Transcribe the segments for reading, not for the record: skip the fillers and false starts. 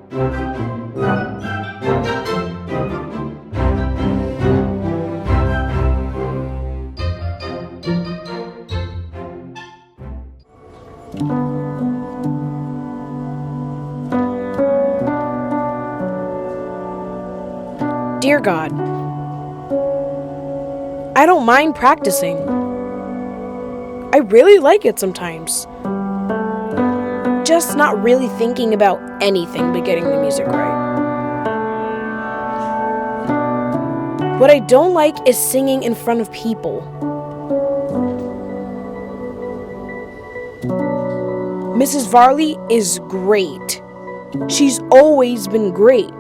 Dear God, I don't mind practicing. I really like it sometimes. Just not really thinking about anything but getting the music right. What I don't like is singing in front of people. Mrs. Varley is great. She's always been great.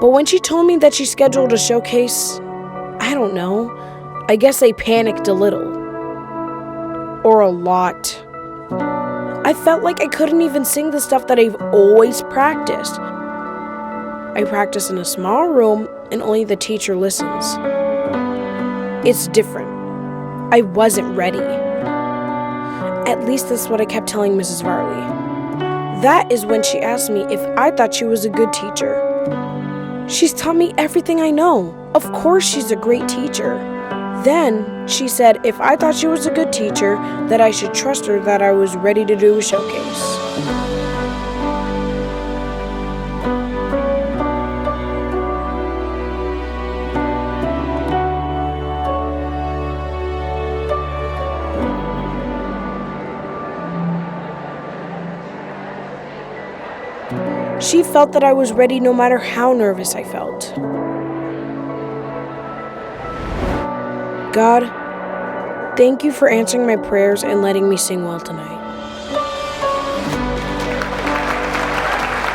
But when she told me that she scheduled a showcase, I don't know. I guess I panicked a little. Or a lot. I felt like I couldn't even sing the stuff that I've always practiced. I practice in a small room and only the teacher listens. It's different. I wasn't ready. At least that's what I kept telling Mrs. Varley. That is when she asked me if I thought she was a good teacher. She's taught me everything I know. Of course she's a great teacher. Then she said if I thought she was a good teacher, that I should trust her that I was ready to do a showcase. She felt that I was ready no matter how nervous I felt. God, thank you for answering my prayers and letting me sing well tonight.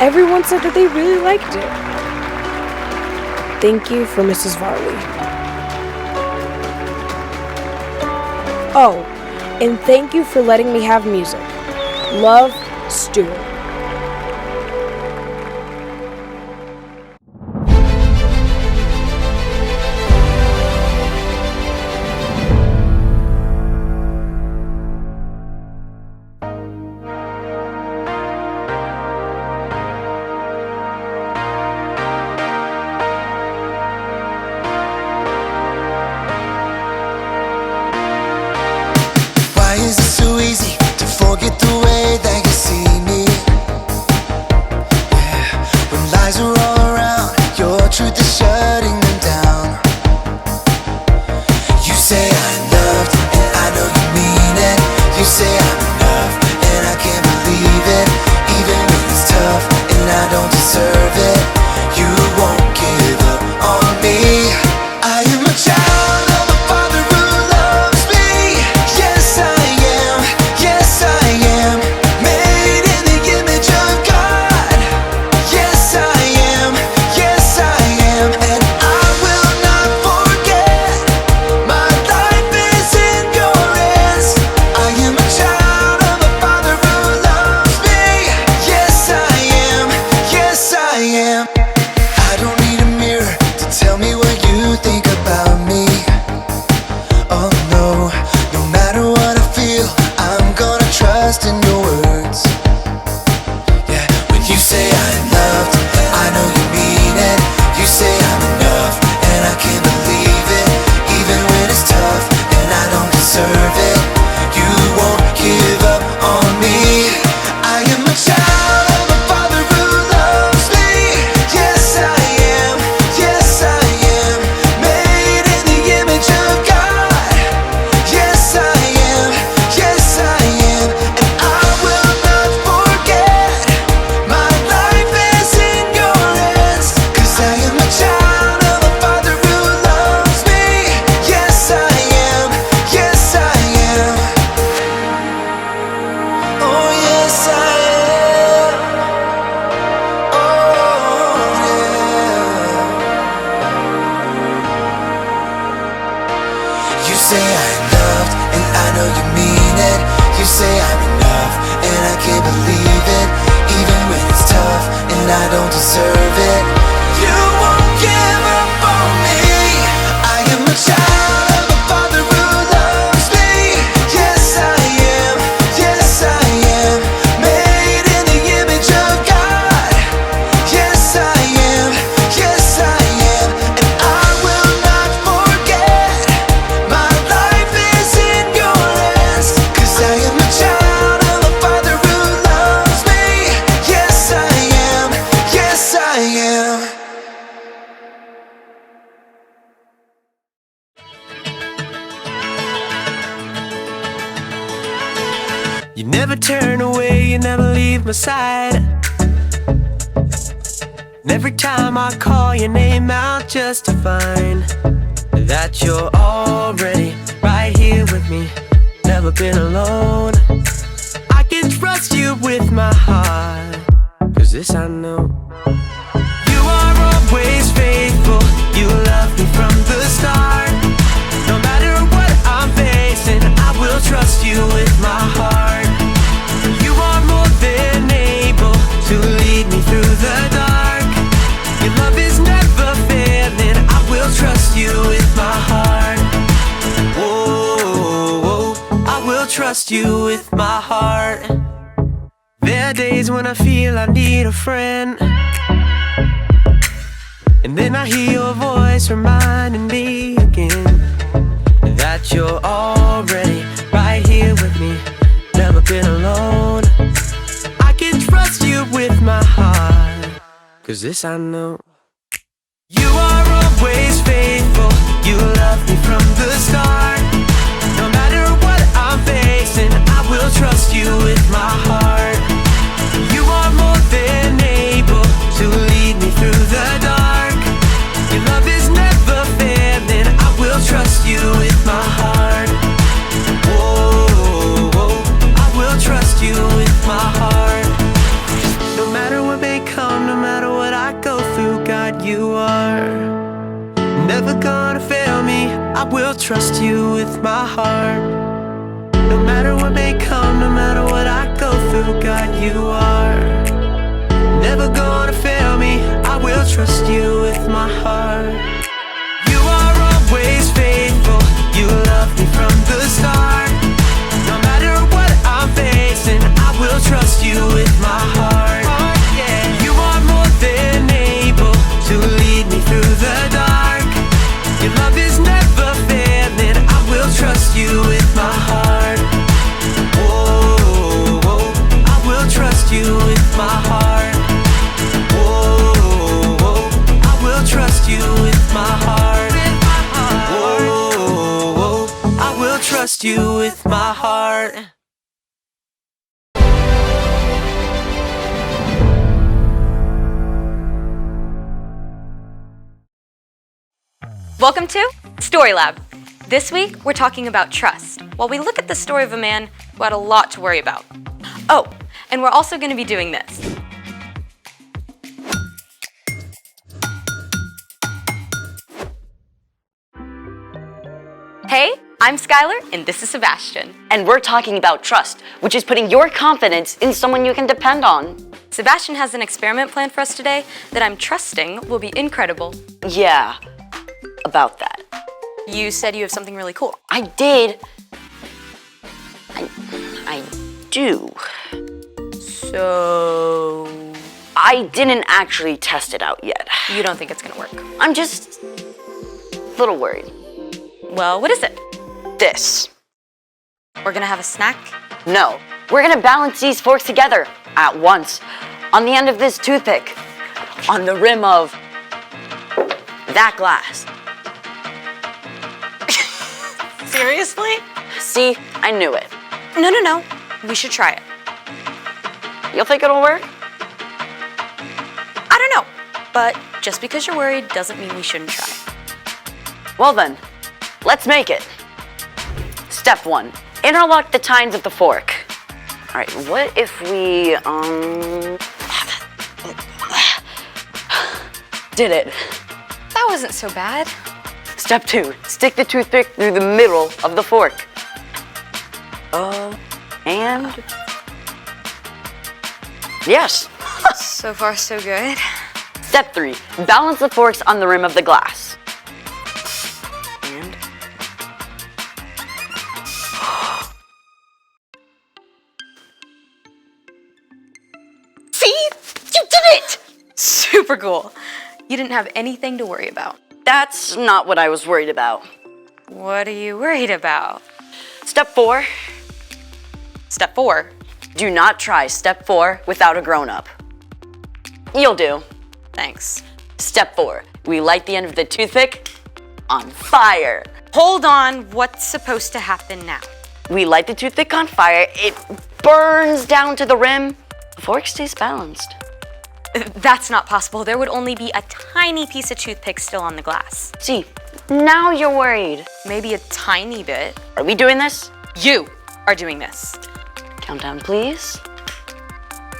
Everyone said that they really liked it. Thank you for Mrs. Varley. Oh, and thank you for letting me have music. Love, Stuart. Is it so easy to forget the way that you see me? Yeah. When lies are all around, your truth is shutting them down. You say I'm loved, and I know you mean it. You say I'm enough, and I can't believe it. Even when it's tough, and I don't deserve it, you won't give up on me. I am a child of a father who loves me. Yes, I am. Yes, I am. Made in the image of God. Yes, I am. Yes, I am. And I will not forget. My life is in your hands. I am a child of a father who loves me. Yes, I am. Yes, I am. I don't need a mirror to tell me what you think about me. Oh no, no matter what I feel, I'm gonna trust in your words. Yeah, when you say I'm loved, I know you mean it. You say I'm enough, and I can't believe it. Even when it's tough, and I don't deserve it, you won't give up on me. I am a child of a father who loves me. Yes, I am. Yes, I am. Made in the image of God. Yes, I am. Yes, I am. And I will not forget. My life is in your hands. 'Cause I am a child of a father who loves me. Yes, I am. Yes, I am. Oh, yes, I am. Oh, yeah. You say I'm loved, and I know you mean it. You say I'm enough, and I can't believe it. Even when it's tough, and I don't deserve it, you won't give up on me. I am a child of a father who loves me. Yes, I am. Yes, I am. Made in the image of God. never turn away, you never leave my side. And every time I call your name out just to find that you're already right here with me, never been alone. I can trust you with my heart, 'cause this I know. You are always faithful, you love me from the start. No matter what I'm facing, I will trust you with my heart. You are more than able to lead me through the dark. Your love is never failing, I will trust you with my heart. Whoa, I will trust you with my heart. There are days when I feel I need a friend, and then I hear your voice reminding me again that you're already right here with me, never been alone. I can trust you with my heart, 'cause this I know. You are always faithful, you love me from the start. No matter what I'm facing, I will trust you with my heart. You are more than able to lead me through the dark. Your love is never failing, I will trust you with my heart. Whoa, I will trust you with my heart. No matter what may come, no matter what I go through, God, you are never gonna fail me, I will trust you with my heart. No matter what may come, no matter what I go through, God, you are never gonna fail me, I will trust you with my heart. You are always faithful, you love me from the start. No matter what I'm facing, I will trust you with my heart. You are more than able to lead me through the dark. Your love is never failing, I will trust you with my heart. Whoa, I will trust you with my heart. Whoa, I will trust you with my heart. Whoa, I will trust you with my heart. Welcome to Story Lab. This week, we're talking about trust, while we look at the story of a man who had a lot to worry about. Oh, and we're also going to be doing this. Hey, I'm Skylar, and this is Sebastian. And we're talking about trust, which is putting your confidence in someone you can depend on. Sebastian has an experiment planned for us today that I'm trusting will be incredible. Yeah, about that. You said you have something really cool. I did. I do. So... I didn't actually test it out yet. you don't think it's gonna work? I'm just a little worried. Well, what is it? This. We're gonna have a snack? No, we're gonna balance these forks together at once on the end of this toothpick, on the rim of that glass. Seriously? See, I knew it. No. We should try it. You'll think it'll work? I don't know, but just because you're worried doesn't mean we shouldn't try. Well then, let's make it. Step 1, interlock the tines of the fork. All right, what if we, did it. That wasn't so bad. Step 2, stick the toothpick through the middle of the fork. And yes. So far, so good. Step 3, balance the forks on the rim of the glass. And See? You did it! Super cool. You didn't have anything to worry about. that's not what I was worried about. What are you worried about? Step 4, Step 4. do not try step 4 without a grown-up. You'll do. Thanks. Step 4, we light the end of the toothpick on fire. Hold on, what's supposed to happen now? We light the toothpick on fire, it burns down to the rim, the fork stays balanced. That's not possible. There would only be a tiny piece of toothpick still on the glass. See, now you're worried. Maybe a tiny bit. Are we doing this? You are doing this. Countdown, please.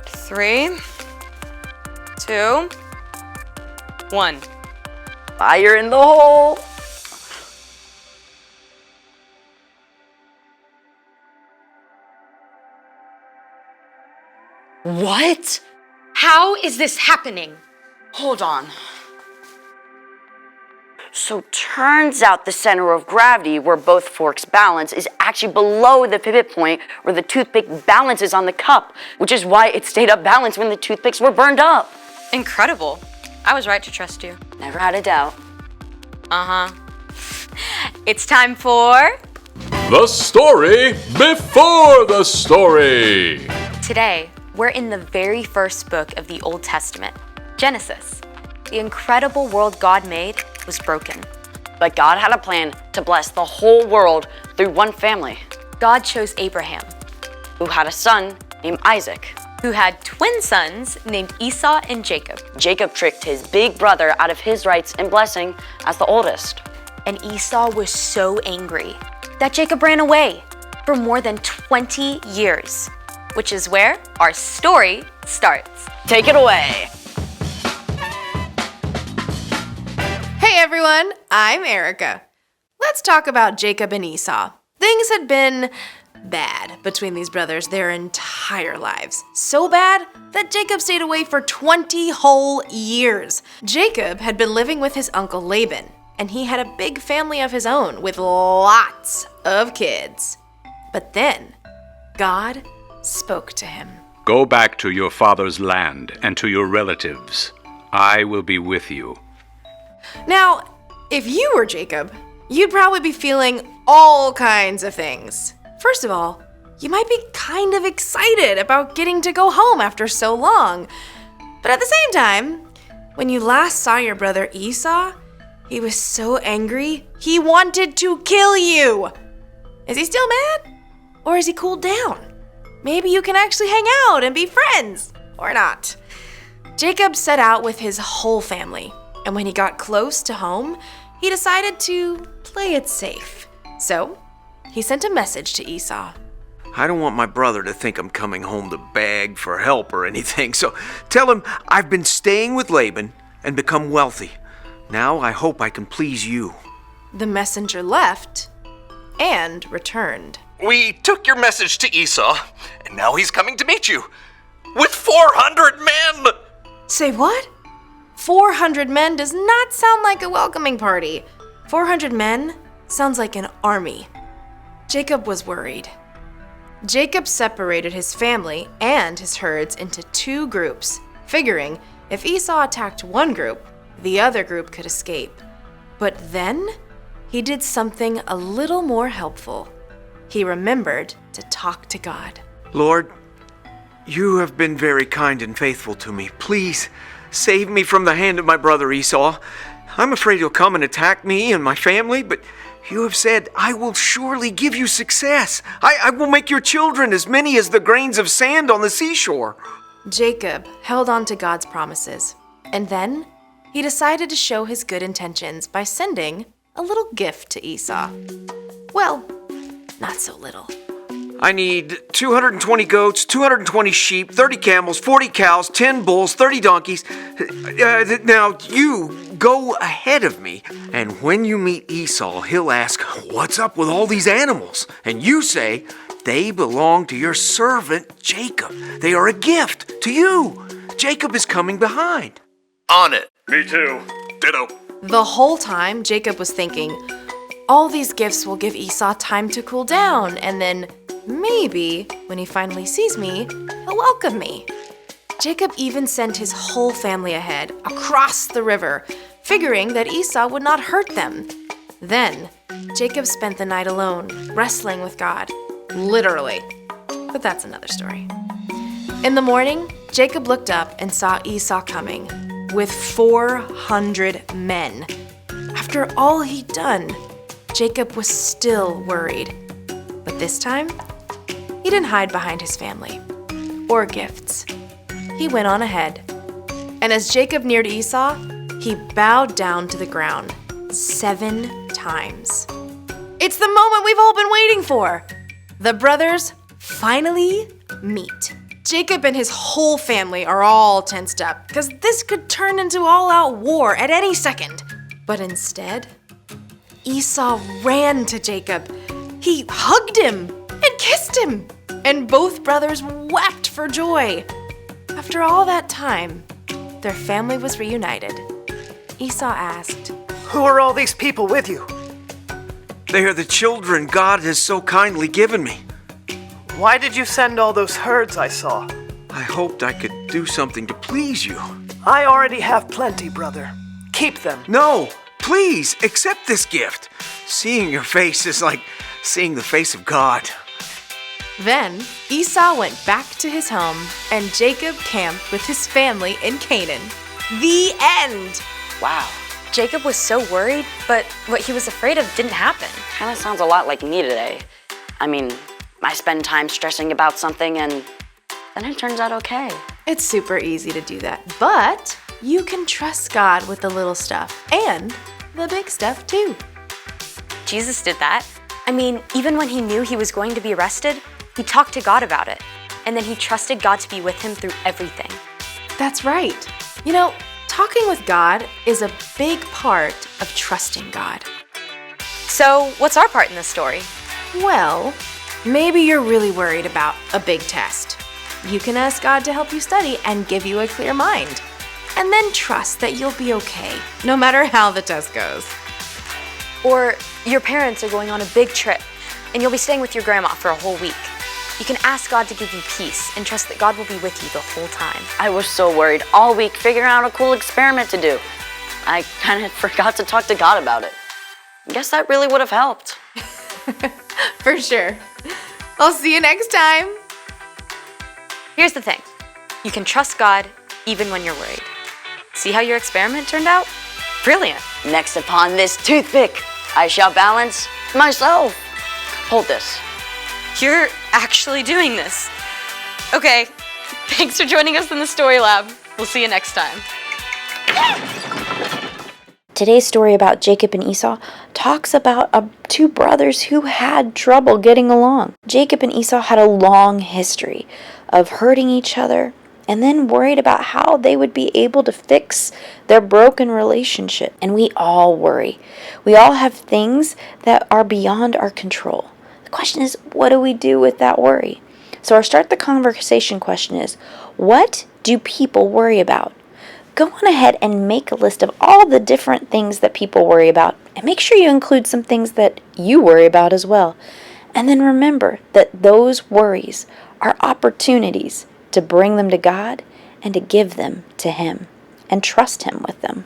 3, 2, 1. Fire in the hole. What? How is this happening? Hold on. So turns out the center of gravity where both forks balance is actually below the pivot point where the toothpick balances on the cup, which is why it stayed up balanced when the toothpicks were burned up. Incredible. I was right to trust you. Never had a doubt. It's time for... The story before the story. Today, we're in the very first book of the Old Testament, Genesis. The incredible world God made was broken. But God had a plan to bless the whole world through one family, God chose Abraham, who had a son named Isaac. who had twin sons named Esau and Jacob. Jacob tricked his big brother out of his rights and blessing as the oldest. And Esau was so angry that Jacob ran away for more than 20 years, which is where our story starts. Take it away. Hey everyone, I'm Erica. Let's talk about Jacob and Esau. Things had been bad between these brothers their entire lives. So bad that Jacob stayed away for 20 whole years. Jacob had been living with his uncle Laban, and he had a big family of his own with lots of kids. But then, God spoke to him. Go back to your father's land and to your relatives. I will be with you. Now, if you were Jacob, you'd probably be feeling all kinds of things. First of all, you might be kind of excited about getting to go home after so long. But at the same time, when you last saw your brother Esau, he was so angry, he wanted to kill you. Is he still mad? Or has he cooled down? Maybe you can actually hang out and be friends, or not. Jacob set out with his whole family, and when he got close to home, he decided to play it safe. So, he sent a message to Esau. I don't want my brother to think I'm coming home to beg for help or anything, so tell him I've been staying with Laban and become wealthy. Now I hope I can please you. The messenger left and returned. We took your message to Esau, and now he's coming to meet you. With 400 men! Say what? 400 men does not sound like a welcoming party. 400 men sounds like an army. Jacob was worried. Jacob separated his family and his herds into two groups, figuring if Esau attacked one group, the other group could escape. But then he did something a little more helpful. He remembered to talk to God. Lord, you have been very kind and faithful to me. Please save me from the hand of my brother Esau. I'm afraid he'll come and attack me and my family, but you have said, I will surely give you success. I will make your children as many as the grains of sand on the seashore. Jacob held on to God's promises, and then he decided to show his good intentions by sending a little gift to Esau. Well, not so little. I need 220 goats, 220 sheep, 30 camels, 40 cows, 10 bulls, 30 donkeys. Now you go ahead of me, and when you meet Esau, he'll ask, what's up with all these animals? And you say, they belong to your servant Jacob. They are a gift to you. Jacob is coming behind. On it. Me too. Ditto. The whole time, Jacob was thinking, all these gifts will give Esau time to cool down, and then maybe, when he finally sees me, he'll welcome me. Jacob even sent his whole family ahead, across the river, figuring that Esau would not hurt them. Then, Jacob spent the night alone, wrestling with God. Literally. But that's another story. In the morning, Jacob looked up and saw Esau coming, with 400 men. After all he'd done, Jacob was still worried. But this time, He didn't hide behind his family or gifts. He went on ahead. And as Jacob neared Esau, he bowed down to the ground 7 times. It's the moment we've all been waiting for. The brothers finally meet. Jacob and his whole family are all tensed up because this could turn into all-out war at any second. But instead, Esau ran to Jacob. He hugged him and kissed him, and both brothers wept for joy. After all that time, their family was reunited. Esau asked, "Who are all these people with you? They are the children God has so kindly given me. Why did you send all those herds I saw? I hoped I could do something to please you. I already have plenty, brother. Keep them." No, please, accept this gift. Seeing your face is like seeing the face of God. Then Esau went back to his home, and Jacob camped with his family in Canaan. The end! Wow. Jacob was so worried, but what he was afraid of didn't happen. Kind of sounds a lot like me today. I mean, I spend time stressing about something and then it turns out okay. It's super easy to do that, but you can trust God with the little stuff and the big stuff too. Jesus did that. I mean, even when he knew he was going to be arrested, he talked to God about it. And then he trusted God to be with him through everything. That's right. You know, talking with God is a big part of trusting God. So, what's our part in this story? Well, maybe you're really worried about a big test. You can ask God to help you study and give you a clear mind. And then trust that you'll be okay, no matter how the test goes. Or your parents are going on a big trip, and you'll be staying with your grandma for a whole week. You can ask God to give you peace and trust that God will be with you the whole time. I was so worried all week figuring out a cool experiment to do. I kind of forgot to talk to God about it. I guess that really would have helped. For sure. I'll see you next time. Here's the thing. You can trust God even when you're worried. See how your experiment turned out? Brilliant. Next upon this toothpick, I shall balance myself. Hold this. You're actually doing this. Okay, thanks for joining us in the Story Lab. We'll see you next time. Today's story about Jacob and Esau talks about two brothers who had trouble getting along. Jacob and Esau had a long history of hurting each other and then worried about how they would be able to fix their broken relationship. And we all worry. We all have things that are beyond our control. The question is, what do we do with that worry? So our start the conversation question is, what do people worry about? Go on ahead and make a list of all the different things that people worry about, and make sure you include some things that you worry about as well. And then remember that those worries are opportunities to bring them to God and to give them to Him and trust Him with them.